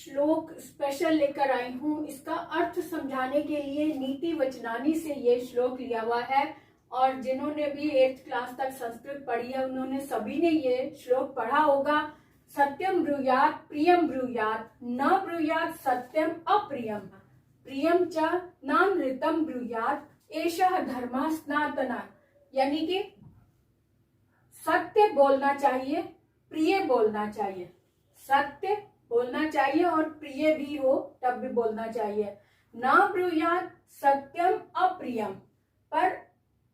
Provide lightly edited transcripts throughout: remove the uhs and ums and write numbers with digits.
श्लोक स्पेशल लेकर आई हूँ। इसका अर्थ समझाने के लिए नीति वचनानी से ये श्लोक लिया हुआ है, और जिन्होंने भी 8th क्लास तक संस्कृत पढ़ी है उन्होंने सभी ने ये श्लोक पढ़ा होगा। सत्यम ब्रूयात प्रियम ब्रूयात, न ब्रूयात सत्यम अप्रियम, प्रियम च नानृतम ब्रूयात, एषः धर्मः सनातनः। यानी कि सत्य बोलना चाहिए, प्रिय बोलना चाहिए, सत्य बोलना चाहिए और प्रिय भी हो तब भी बोलना चाहिए। ना ब्रूयात सत्यम अप्रियम, पर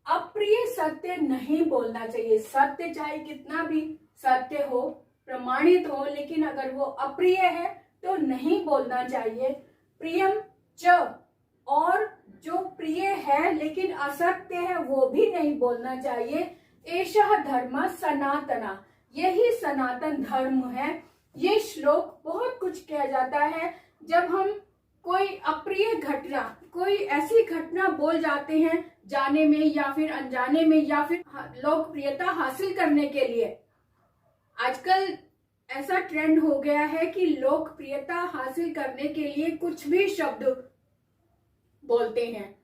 अप्रिय सत्य नहीं बोलना चाहिए। सत्य चाहे कितना भी सत्य हो, प्रमाणित हो, लेकिन अगर वो अप्रिय है तो नहीं बोलना चाहिए। प्रियम च, और जो प्रिय है लेकिन असत्य है वो भी नहीं बोलना चाहिए। एषः धर्म सनातना, यही सनातन धर्म है। ये श्लोक बहुत कुछ किया जाता है जब हम कोई अप्रिय घटना, कोई ऐसी घटना बोल जाते हैं जाने में या फिर अनजाने में या फिर लोकप्रियता हासिल करने के लिए। आजकल ऐसा ट्रेंड हो गया है कि लोकप्रियता हासिल करने के लिए कुछ भी शब्द बोलते हैं,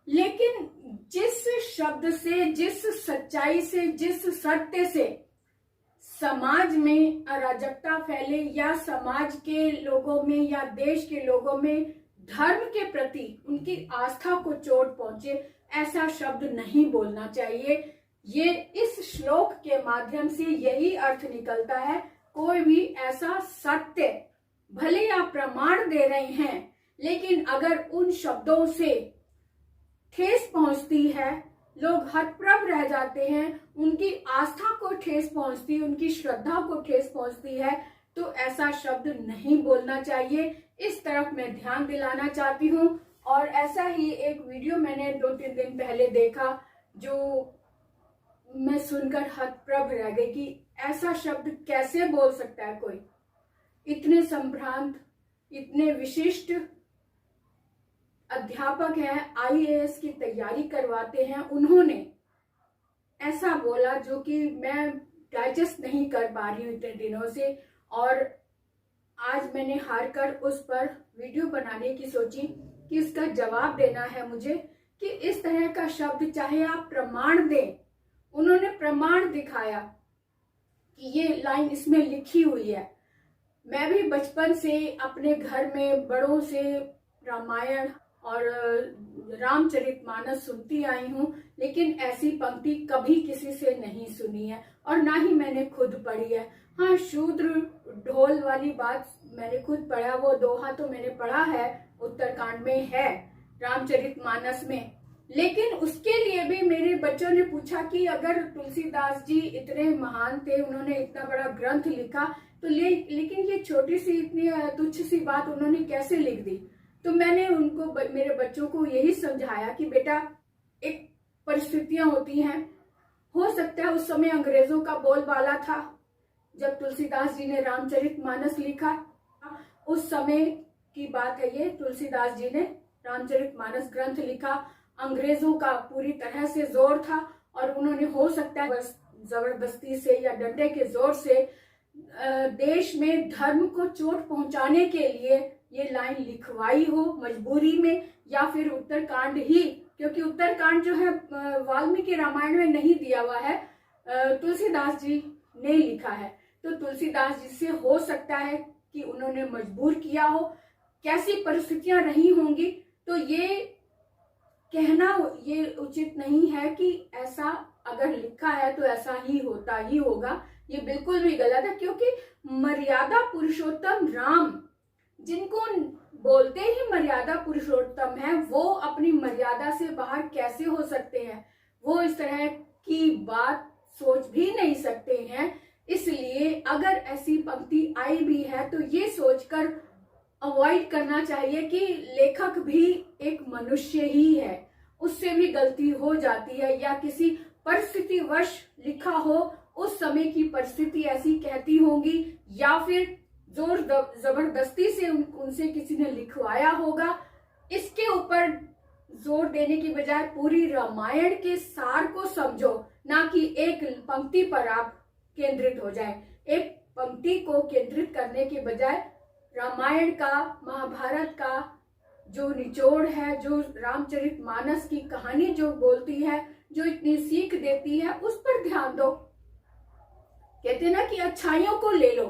लेकिन जिस शब्द से, जिस सच्चाई से, जिस सत्य से समाज में अराजकता फैले या समाज के लोगों में या देश के लोगों में धर्म के प्रति उनकी आस्था को चोट पहुंचे, ऐसा शब्द नहीं बोलना चाहिए। ये इस श्लोक के माध्यम से यही अर्थ निकलता है। कोई भी ऐसा सत्य, भले आप प्रमाण दे रहे हैं, लेकिन अगर उन शब्दों से ठेस पहुंचती है, लोग हतप्रभ रह जाते हैं, उनकी आस्था को ठेस पहुंचती, उनकी श्रद्धा को ठेस पहुंचती है, तो ऐसा शब्द नहीं बोलना चाहिए। इस तरफ मैं ध्यान दिलाना चाहती हूँ। और ऐसा ही एक वीडियो मैंने 2-3 दिन पहले देखा जो मैं सुनकर हतप्रभ रह गई कि ऐसा शब्द कैसे बोल सकता है कोई। इतने संभ्रांत, इतने विशिष्ट अध्यापक है, IAS की तैयारी करवाते हैं, उन्होंने ऐसा बोला जो कि मैं डाइजेस्ट नहीं कर पा रही हूँ इतने दिनों से। और आज मैंने हार कर उस पर वीडियो बनाने की सोची कि इसका जवाब देना है मुझे कि इस तरह का शब्द चाहे आप प्रमाण दें, उन्होंने प्रमाण दिखाया कि ये लाइन इसमें लिखी हुई है। मैं भी बचपन से अपने घर में बड़ों से रामायण और रामचरितमानस सुनती आई हूँ, लेकिन ऐसी पंक्ति कभी किसी से नहीं सुनी है और ना ही मैंने खुद पढ़ी है। हाँ, शूद्र ढोल वाली बात मैंने खुद पढ़ा, वो दोहा तो मैंने पढ़ा है, उत्तरकांड में है, रामचरितमानस में। लेकिन उसके लिए भी मेरे बच्चों ने पूछा कि अगर तुलसीदास जी इतने महान थे, उन्होंने इतना बड़ा ग्रंथ लिखा, तो लेकिन ये छोटी सी इतनी तुच्छ सी बात उन्होंने कैसे लिख दी। तो मैंने उनको, मेरे बच्चों को यही समझाया कि बेटा, एक परिस्थितियां होती हैं, हो सकता है उस समय अंग्रेजों का बोलबाला था जब तुलसीदास जी ने रामचरितमानस लिखा, उस समय की बात है ये। तुलसीदास जी ने रामचरितमानस ग्रंथ लिखा, अंग्रेजों का पूरी तरह से जोर था और उन्होंने हो सकता है जबरदस्ती से या डंडे के जोर से देश में धर्म को चोट पहुंचाने के लिए ये लाइन लिखवाई हो मजबूरी में, या फिर उत्तरकांड ही, क्योंकि उत्तरकांड जो है वाल्मीकि रामायण में नहीं दिया हुआ है, तुलसीदास जी ने लिखा है। तो तुलसीदास जी से हो सकता है कि उन्होंने मजबूर किया हो, कैसी परिस्थितियां रही होंगी। तो ये कहना ये उचित नहीं है कि ऐसा अगर लिखा है तो ऐसा ही होता ही होगा, ये बिल्कुल भी गलत है। क्योंकि मर्यादा पुरुषोत्तम राम, जिनको बोलते ही मर्यादा पुरुषोत्तम है, वो अपनी मर्यादा से बाहर कैसे हो सकते हैं? वो इस तरह की बात सोच भी नहीं सकते हैं। इसलिए अगर ऐसी पंक्ति आई भी है तो ये सोचकर अवॉइड करना चाहिए कि लेखक भी एक मनुष्य ही है, उससे भी गलती हो जाती है, या किसी परिस्थितिवश लिखा हो, उस समय की परिस्थिति ऐसी कहती होंगी, या फिर जोर जबरदस्ती से उनसे किसी ने लिखवाया होगा। इसके ऊपर जोर देने की बजाय पूरी रामायण के सार को समझो, ना कि एक पंक्ति पर आप केंद्रित हो जाए। एक पंक्ति को केंद्रित करने के बजाय रामायण का, महाभारत का जो निचोड़ है, जो रामचरितमानस की कहानी जो बोलती है, जो इतनी सीख देती है, उस पर ध्यान दो। कहते ना कि अच्छाइयों को ले लो,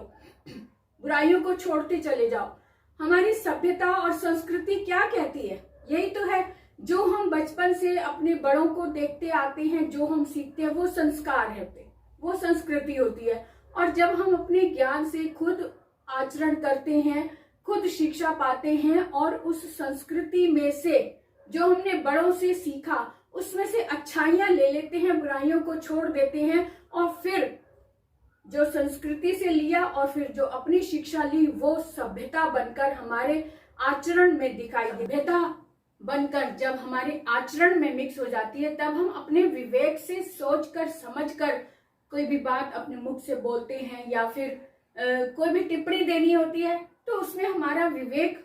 बुराइयों को छोड़ते चले जाओ। हमारी सभ्यता और संस्कृति क्या कहती है? यही तो है, जो हम बचपन से अपने बड़ों को देखते आते हैं, जो हम सीखते हैं, वो संस्कार है, वो संस्कृति होती है। और जब हम अपने ज्ञान से खुद आचरण करते हैं, खुद शिक्षा पाते हैं और उस संस्कृति में से जो हमने बड़ों से सीखा उसमें से अच्छाइयां ले लेते हैं, बुराइयों को छोड़ देते हैं, और फिर जो संस्कृति से लिया और फिर जो अपनी शिक्षा ली वो सभ्यता बनकर हमारे आचरण में दिखाई दे। सभ्यता बनकर जब हमारे आचरण में मिक्स हो जाती है, तब हम अपने विवेक से सोचकर समझकर कोई भी बात अपने मुख से बोलते हैं, या फिर कोई भी टिप्पणी देनी होती है तो उसमें हमारा विवेक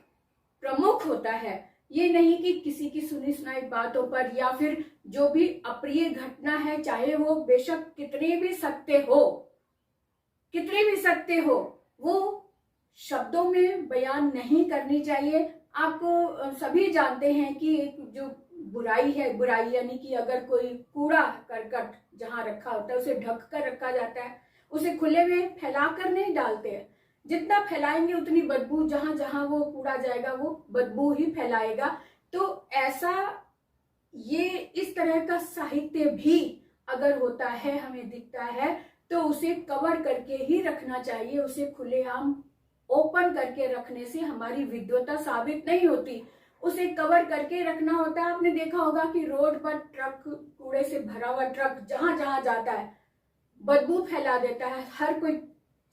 प्रमुख होता है। ये नहीं कि किसी की सुनी सुनाई बातों पर, या फिर जो भी अप्रिय घटना है, चाहे वो बेशक कितने भी सत्य हो, वो शब्दों में बयान नहीं करनी चाहिए। आपको सभी जानते हैं कि एक जो बुराई है, बुराई यानी कि अगर कोई कूड़ा करकट जहां रखा होता है उसे ढक कर रखा जाता है, उसे खुले में फैला कर नहीं डालते हैं। जितना फैलाएंगे उतनी बदबू, जहां जहां वो कूड़ा जाएगा वो बदबू ही फैलाएगा। तो ऐसा ये इस तरह का साहित्य भी अगर होता है, हमें दिखता है, तो उसे कवर करके ही रखना चाहिए। उसे खुलेआम ओपन करके रखने से हमारी विद्वता साबित नहीं होती, उसे कवर करके रखना होता है। आपने देखा होगा कि रोड पर ट्रक, कूड़े से भरा हुआ ट्रक जहां जहां जाता है बदबू फैला देता है, हर कोई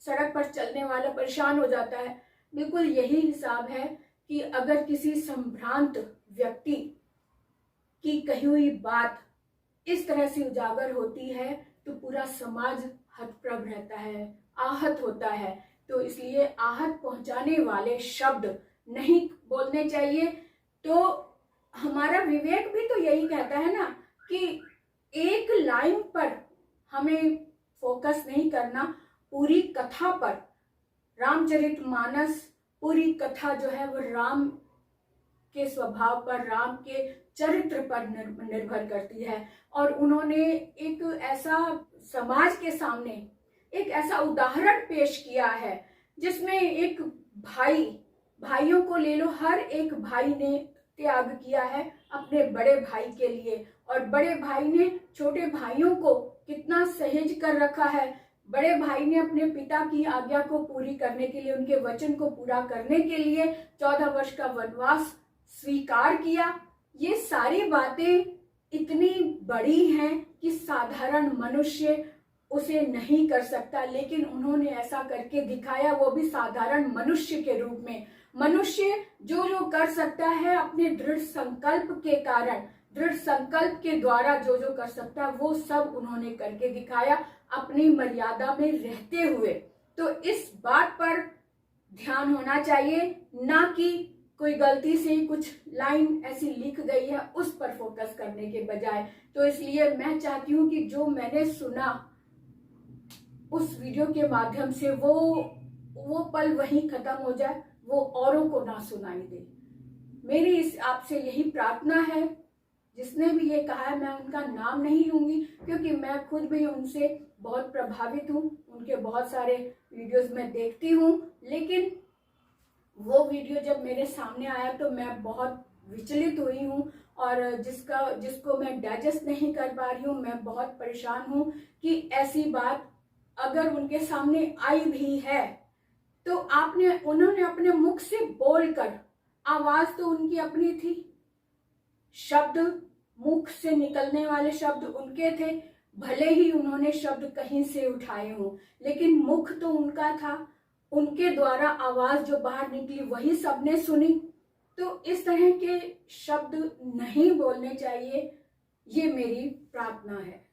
सड़क पर चलने वाला परेशान हो जाता है। बिल्कुल यही हिसाब है कि अगर किसी संभ्रांत व्यक्ति की कही हुई बात इस तरह से उजागर होती है तो पूरा समाज हतप्रभ रहता है, आहत होता है। तो इसलिए आहत पहुंचाने वाले शब्द नहीं बोलने चाहिए। तो हमारा विवेक भी तो यही कहता है ना कि एक लाइन पर हमें फोकस नहीं करना, पूरी कथा पर। रामचरितमानस पूरी कथा जो है वो राम के स्वभाव पर, राम के चरित्र पर निर्भर करती है। और उन्होंने एक ऐसा समाज के सामने एक ऐसा उदाहरण पेश किया है जिसमें एक भाइयों को ले लो, हर एक भाई ने त्याग किया है अपने बड़े भाई के लिए, और बड़े भाई ने छोटे भाइयों को कितना सहेज कर रखा है। बड़े भाई ने अपने पिता की आज्ञा को पूरी करने के लिए, उनके वचन को पूरा करने के लिए 14 वर्ष का वनवास स्वीकार किया। ये सारी बातें इतनी बड़ी हैं कि साधारण मनुष्य उसे नहीं कर सकता, लेकिन उन्होंने ऐसा करके दिखाया, वो भी साधारण मनुष्य के रूप में। मनुष्य जो जो कर सकता है अपने दृढ़ संकल्प के कारण, दृढ़ संकल्प के द्वारा जो जो कर सकता है वो सब उन्होंने करके दिखाया, अपनी मर्यादा में रहते हुए। तो इस बात पर ध्यान होना चाहिए, ना कि कोई गलती से कुछ लाइन ऐसी लिख गई है उस पर फोकस करने के बजाय। तो इसलिए मैं चाहती हूँ कि जो मैंने सुना उस वीडियो के माध्यम से वो पल वहीं खत्म हो जाए, वो औरों को ना सुनाई दे। मेरी इस आपसे यही प्रार्थना है। जिसने भी ये कहा है, मैं उनका नाम नहीं लूंगी क्योंकि मैं खुद भी उनसे बहुत प्रभावित हूँ, उनके बहुत सारे वीडियोस मैं देखती हूँ, लेकिन वो वीडियो जब मेरे सामने आया तो मैं बहुत विचलित हुई हूँ, और जिसको मैं डाइजेस्ट नहीं कर पा रही हूँ। मैं बहुत परेशान हूँ कि ऐसी बात अगर उनके सामने आई भी है तो उन्होंने अपने मुख से बोलकर, आवाज तो उनकी अपनी थी, शब्द मुख से निकलने वाले शब्द उनके थे, भले ही उन्होंने शब्द कहीं से उठाए हों, लेकिन मुख तो उनका था, उनके द्वारा आवाज जो बाहर निकली वही सबने सुनी। तो इस तरह के शब्द नहीं बोलने चाहिए, ये मेरी प्रार्थना है।